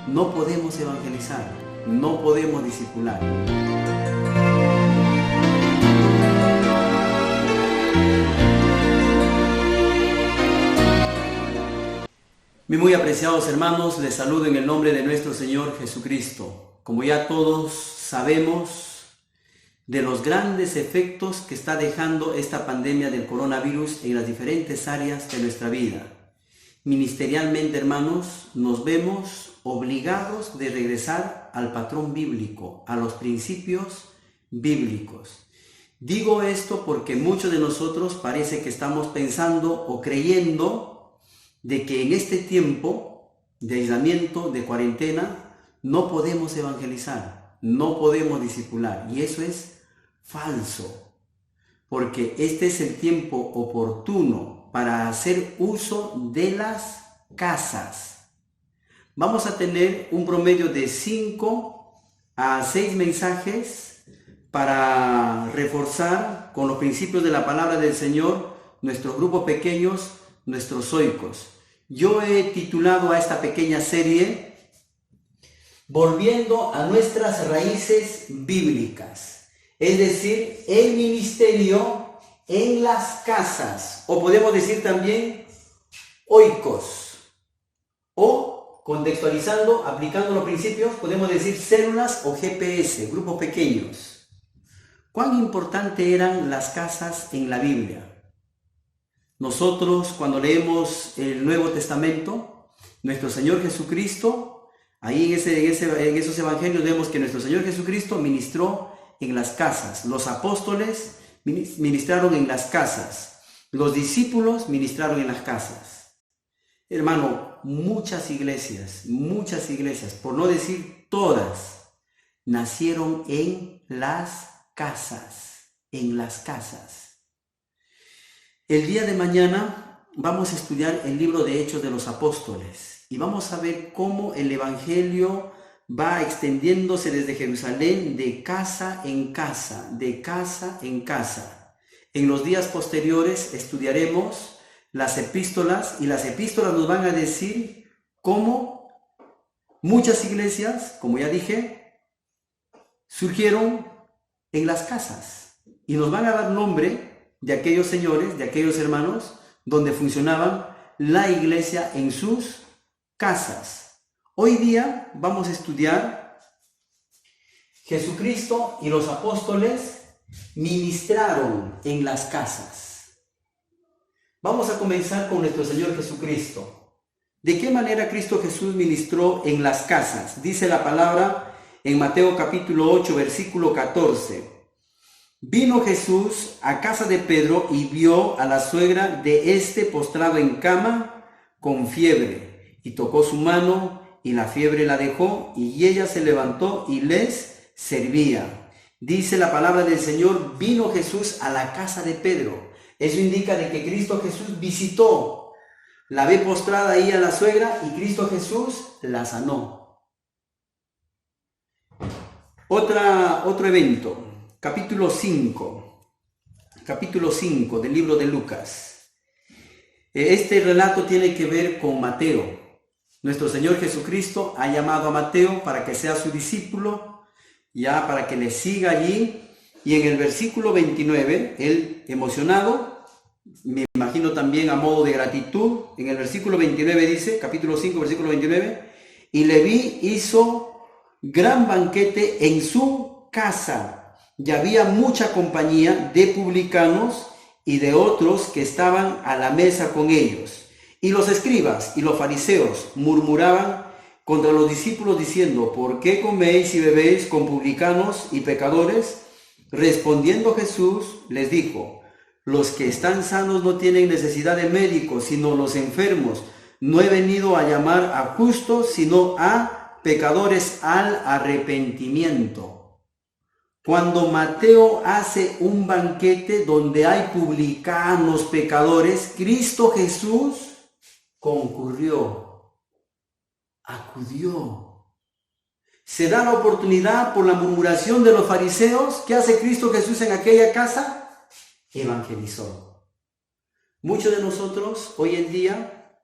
no podemos evangelizar, no podemos discipular. Mis muy apreciados hermanos, les saludo en el nombre de nuestro Señor Jesucristo. Como ya todos sabemos de los grandes efectos que está dejando esta pandemia del coronavirus en las diferentes áreas de nuestra vida. Ministerialmente, hermanos, nos vemos obligados de regresar al patrón bíblico, a los principios bíblicos. Digo esto porque muchos de nosotros parece que estamos pensando o creyendo de que en este tiempo de aislamiento, de cuarentena, no podemos evangelizar, no podemos discipular. Y eso es falso, porque este es el tiempo oportuno para hacer uso de las casas. Vamos a tener un promedio de 5 a 6 mensajes para reforzar con los principios de la palabra del Señor nuestros grupos pequeños, nuestros zoicos. Yo he titulado a esta pequeña serie Volviendo a nuestras raíces bíblicas, es decir, el ministerio en las casas, o podemos decir también oikos, o contextualizando, aplicando los principios, podemos decir células o GPS, grupos pequeños. ¿Cuán importante eran las casas en la Biblia? Nosotros, cuando leemos el Nuevo Testamento, nuestro Señor Jesucristo, ahí en esos evangelios vemos que nuestro Señor Jesucristo ministró en las casas. Los apóstoles ministraron en las casas. Los discípulos ministraron en las casas. Hermano, muchas iglesias, por no decir todas, nacieron en las casas, El día de mañana vamos a estudiar el libro de Hechos de los Apóstoles y vamos a ver cómo el evangelio va extendiéndose desde Jerusalén de casa en casa, En los días posteriores estudiaremos las epístolas y las epístolas nos van a decir cómo muchas iglesias, como ya dije, surgieron en las casas y nos van a dar nombre de aquellos señores, de aquellos hermanos, donde funcionaban la iglesia en sus casas. Hoy día vamos a estudiar Jesucristo y los apóstoles ministraron en las casas. Vamos a comenzar con nuestro Señor Jesucristo. ¿De qué manera Cristo Jesús ministró en las casas? Dice la palabra en Mateo capítulo 8, versículo 14. Vino Jesús a casa de Pedro y vio a la suegra de éste postrado en cama con fiebre, y tocó su mano, y la fiebre la dejó, y ella se levantó y les servía. Dice la palabra del Señor, vino Jesús a la casa de Pedro. Eso indica de que Cristo Jesús visitó, la ve postrada ahí a la suegra, y Cristo Jesús la sanó. Otro evento. Capítulo 5 del libro de Lucas. Este relato tiene que ver con Mateo. Nuestro Señor Jesucristo ha llamado a Mateo para que sea su discípulo, ya para que le siga allí. Y en el versículo 29, él emocionado, me imagino también a modo de gratitud, en el versículo 29 dice, capítulo 5, versículo 29, y Leví hizo gran banquete en su casa. Y había mucha compañía de publicanos y de otros que estaban a la mesa con ellos. Y los escribas y los fariseos murmuraban contra los discípulos diciendo, ¿por qué coméis y bebéis con publicanos y pecadores? Respondiendo Jesús les dijo, los que están sanos no tienen necesidad de médicos, sino los enfermos. No he venido a llamar a justos, sino a pecadores al arrepentimiento. Cuando Mateo hace un banquete donde hay publicanos, pecadores, Cristo Jesús concurrió, acudió. Se da la oportunidad por la murmuración de los fariseos. ¿Qué hace Cristo Jesús en aquella casa? Evangelizó. Muchos de nosotros hoy en día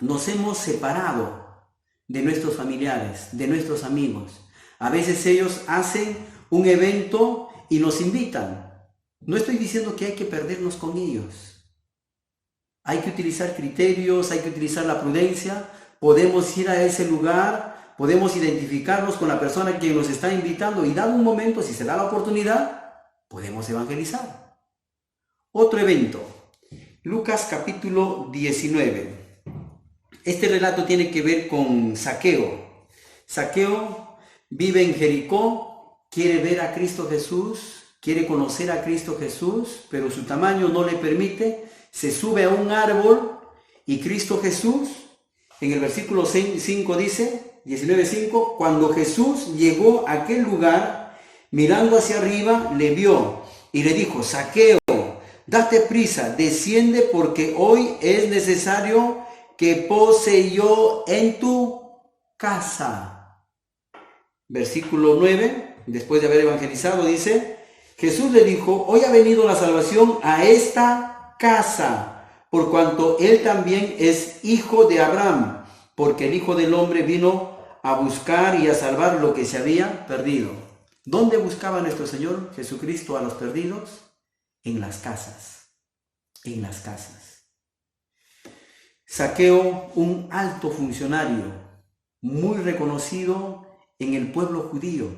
nos hemos separado de nuestros familiares, de nuestros amigos. A veces ellos hacen un evento y nos invitan. No estoy diciendo que hay que perdernos con ellos. Hay que utilizar criterios, hay que utilizar la prudencia. Podemos ir a ese lugar, podemos identificarnos con la persona que nos está invitando y dado un momento, si se da la oportunidad, podemos evangelizar. Otro evento, Lucas capítulo 19. Este relato tiene que ver con Zaqueo. Zaqueo vive en Jericó, quiere ver a Cristo Jesús, quiere conocer a Cristo Jesús, pero su tamaño no le permite. Se sube a un árbol y Cristo Jesús, en el versículo 5 dice, 19:5, cuando Jesús llegó a aquel lugar, mirando hacia arriba, le vio y le dijo, Zaqueo, date prisa, desciende porque hoy es necesario que pose yo en tu casa. Versículo 9, después de haber evangelizado, dice, Jesús le dijo, hoy ha venido la salvación a esta casa, por cuanto él también es hijo de Abraham, porque el Hijo del Hombre vino a buscar y a salvar lo que se había perdido. ¿Dónde buscaba nuestro Señor Jesucristo a los perdidos? En las casas, en las casas. Zaqueo, un alto funcionario, muy reconocido en el pueblo judío,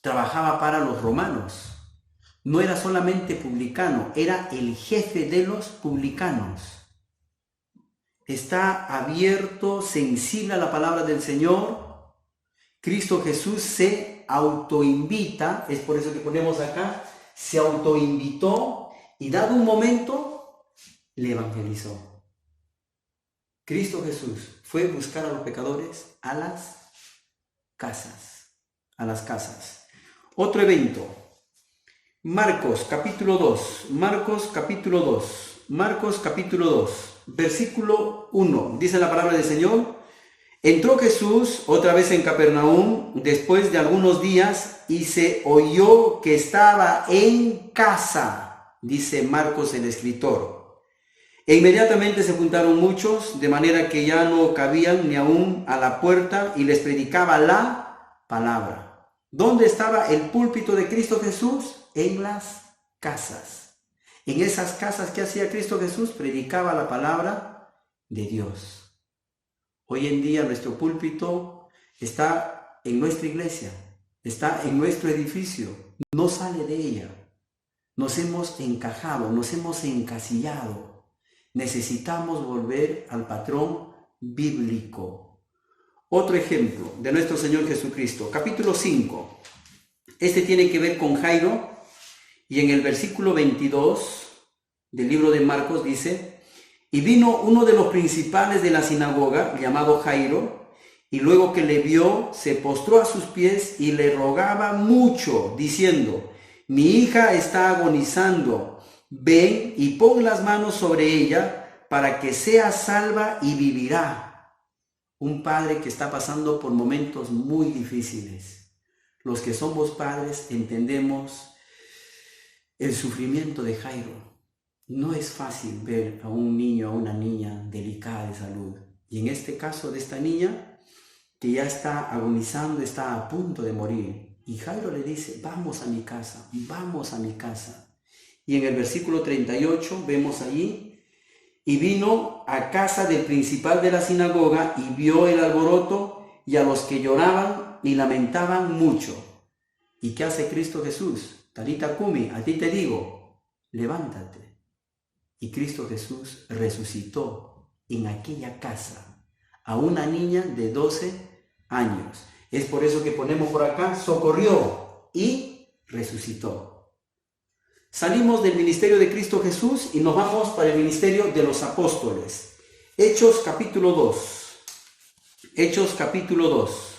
trabajaba para los romanos. No era solamente publicano, era el jefe de los publicanos. Está abierto, sensible a la palabra del Señor. Cristo Jesús se autoinvita, es por eso que ponemos acá, se autoinvitó y dado un momento, le evangelizó. Cristo Jesús fue a buscar a los pecadores a las casas, a las casas. Otro evento, Marcos capítulo 2, Marcos capítulo 2, versículo 1, dice la palabra del Señor, entró Jesús otra vez en Capernaum después de algunos días y se oyó que estaba en casa, dice Marcos el escritor. E inmediatamente se juntaron muchos, de manera que ya no cabían ni aún a la puerta y les predicaba la palabra. ¿Dónde estaba el púlpito de Cristo Jesús? En las casas. En esas casas que hacía Cristo Jesús, predicaba la palabra de Dios. Hoy en día nuestro púlpito está en nuestra iglesia, está en nuestro edificio, no sale de ella. Nos hemos encajado, nos hemos encasillado. Necesitamos volver al patrón bíblico. Otro ejemplo de nuestro Señor Jesucristo, capítulo 5. Este tiene que ver con Jairo y en el versículo 22 del libro de Marcos dice, y vino uno de los principales de la sinagoga, llamado Jairo, y luego que le vio, se postró a sus pies y le rogaba mucho, diciendo, mi hija está agonizando, ven y pon las manos sobre ella para que sea salva y vivirá. Un padre que está pasando por momentos muy difíciles. Los que somos padres entendemos el sufrimiento de Jairo. No es fácil ver a un niño, a una niña delicada de salud. Y en este caso de esta niña, que ya está agonizando, está a punto de morir. Y Jairo le dice, vamos a mi casa, vamos a mi casa. Y en el versículo 38 vemos allí, y vino a casa del principal de la sinagoga y vio el alboroto y a los que lloraban y lamentaban mucho. ¿Y qué hace Cristo Jesús? Talita cumi, a ti te digo, levántate. Y Cristo Jesús resucitó en aquella casa a una niña de 12 años. Es por eso que ponemos por acá, socorrió y resucitó. Salimos del ministerio de Cristo Jesús y nos vamos para el ministerio de los apóstoles. Hechos capítulo 2. Hechos capítulo 2.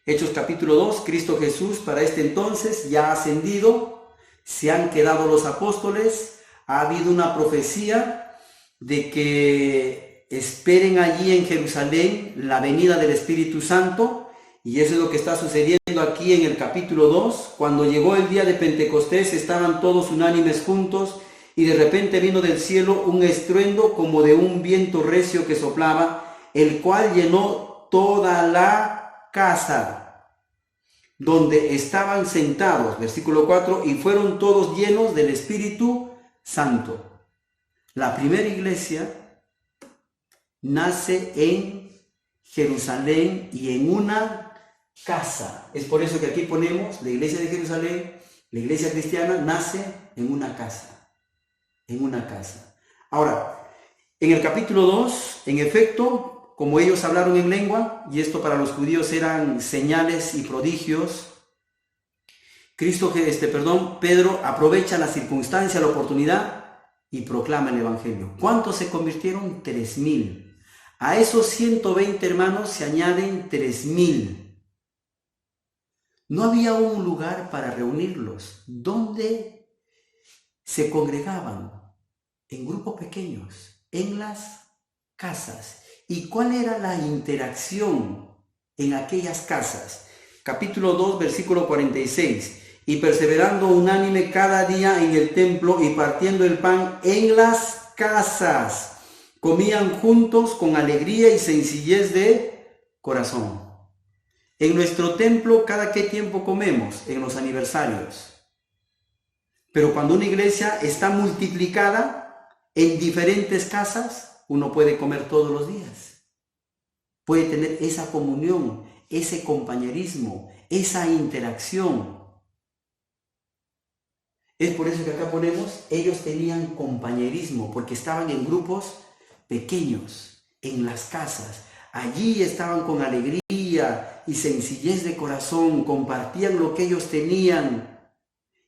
Hechos capítulo 2, Cristo Jesús para este entonces ya ha ascendido, se han quedado los apóstoles, ha habido una profecía de que esperen allí en Jerusalén la venida del Espíritu Santo. Y eso es lo que está sucediendo aquí en el capítulo 2. Cuando llegó el día de Pentecostés, estaban todos unánimes juntos, y de repente vino del cielo un estruendo como de un viento recio que soplaba, el cual llenó toda la casa donde estaban sentados, versículo 4, y fueron todos llenos del Espíritu Santo. La primera iglesia nace en Jerusalén y en una casa. Es por eso que aquí ponemos la iglesia de Jerusalén, la iglesia cristiana nace en una casa. En una casa. Ahora, en el capítulo 2, en efecto, como ellos hablaron en lengua, y esto para los judíos eran señales y prodigios, Pedro aprovecha la circunstancia, la oportunidad y proclama el evangelio. ¿Cuántos se convirtieron? 3,000. A esos 120 hermanos se añaden 3,000. No había un lugar para reunirlos. ¿Dónde se congregaban? En grupos pequeños, en las casas. ¿Y cuál era la interacción en aquellas casas? Capítulo 2, versículo 46. Y perseverando unánime cada día en el templo y partiendo el pan en las casas, comían juntos con alegría y sencillez de corazón. En nuestro templo, ¿cada qué tiempo comemos? En los aniversarios. Pero cuando una iglesia está multiplicada en diferentes casas, uno puede comer todos los días. Puede tener esa comunión, ese compañerismo, esa interacción. Es por eso que acá ponemos, ellos tenían compañerismo, porque estaban en grupos pequeños, en las casas. Allí estaban con alegría y sencillez de corazón, compartían lo que ellos tenían,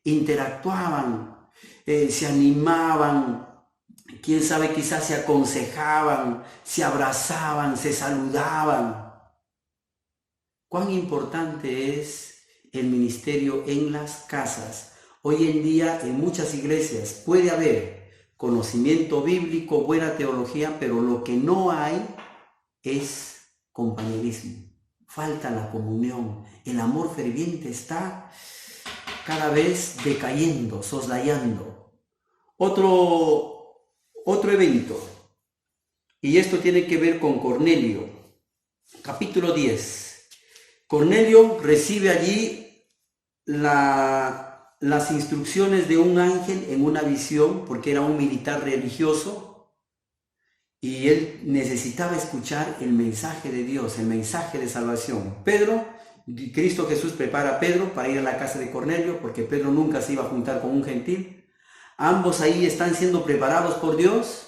interactuaban, se animaban, quién sabe, quizás se aconsejaban, se abrazaban, se saludaban. Cuán importante es el ministerio en las casas. Hoy en día en muchas iglesias puede haber conocimiento bíblico, buena teología, pero lo que no hay es compañerismo. Falta la comunión. El amor ferviente está cada vez decayendo, soslayando. Otro evento, y esto tiene que ver con Cornelio. Capítulo 10. Cornelio recibe allí las instrucciones de un ángel en una visión, porque era un militar religioso, y él necesitaba escuchar el mensaje de Dios, el mensaje de salvación. Cristo Jesús prepara a Pedro para ir a la casa de Cornelio, porque Pedro nunca se iba a juntar con un gentil. Ambos ahí están siendo preparados por Dios,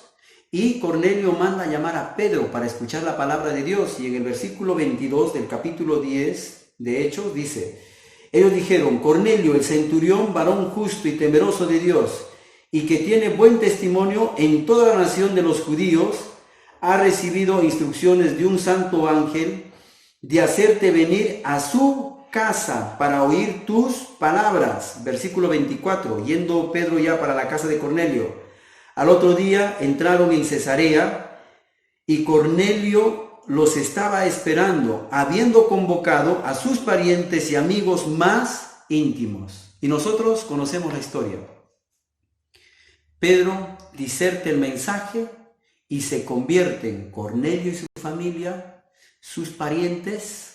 y Cornelio manda a llamar a Pedro para escuchar la palabra de Dios. Y en el versículo 22 del capítulo 10 de Hechos dice: ellos dijeron: Cornelio, el centurión, varón justo y temeroso de Dios, y que tiene buen testimonio en toda la nación de los judíos, ha recibido instrucciones de un santo ángel de hacerte venir a su casa para oír tus palabras. Versículo 24. Yendo Pedro ya para la casa de Cornelio, al otro día entraron en Cesarea, y Cornelio los estaba esperando, habiendo convocado a sus parientes y amigos más íntimos. Y nosotros conocemos la historia. Pedro diserta el mensaje y se convierten Cornelio y su familia, sus parientes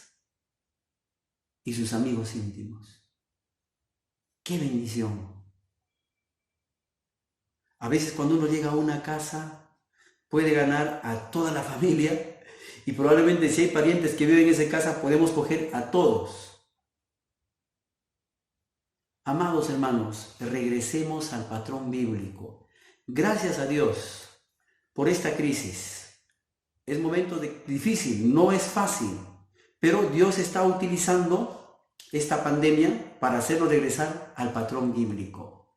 y sus amigos íntimos. ¡Qué bendición! A veces cuando uno llega a una casa, puede ganar a toda la familia, y probablemente si hay parientes que viven en esa casa, podemos coger a todos. Amados hermanos, regresemos al patrón bíblico. Gracias a Dios por esta crisis. Es momento difícil, no es fácil, pero Dios está utilizando esta pandemia para hacernos regresar al patrón bíblico.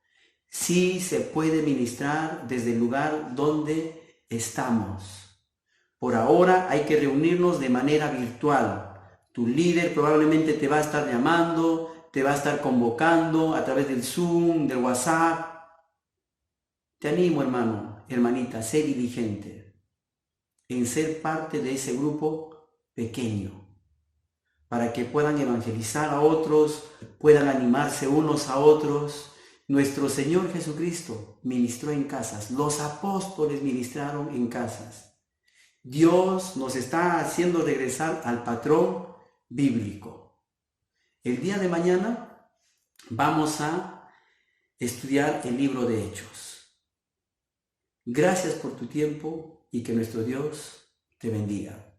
Sí se puede ministrar desde el lugar donde estamos. Por ahora hay que reunirnos de manera virtual. Tu líder probablemente te va a estar llamando, te va a estar convocando a través del Zoom, del WhatsApp. Te animo, hermano, hermanita, sé diligente en ser parte de ese grupo pequeño, para que puedan evangelizar a otros, puedan animarse unos a otros. Nuestro Señor Jesucristo ministró en casas, los apóstoles ministraron en casas. Dios nos está haciendo regresar al patrón bíblico. El día de mañana vamos a estudiar el libro de Hechos. Gracias por tu tiempo y que nuestro Dios te bendiga.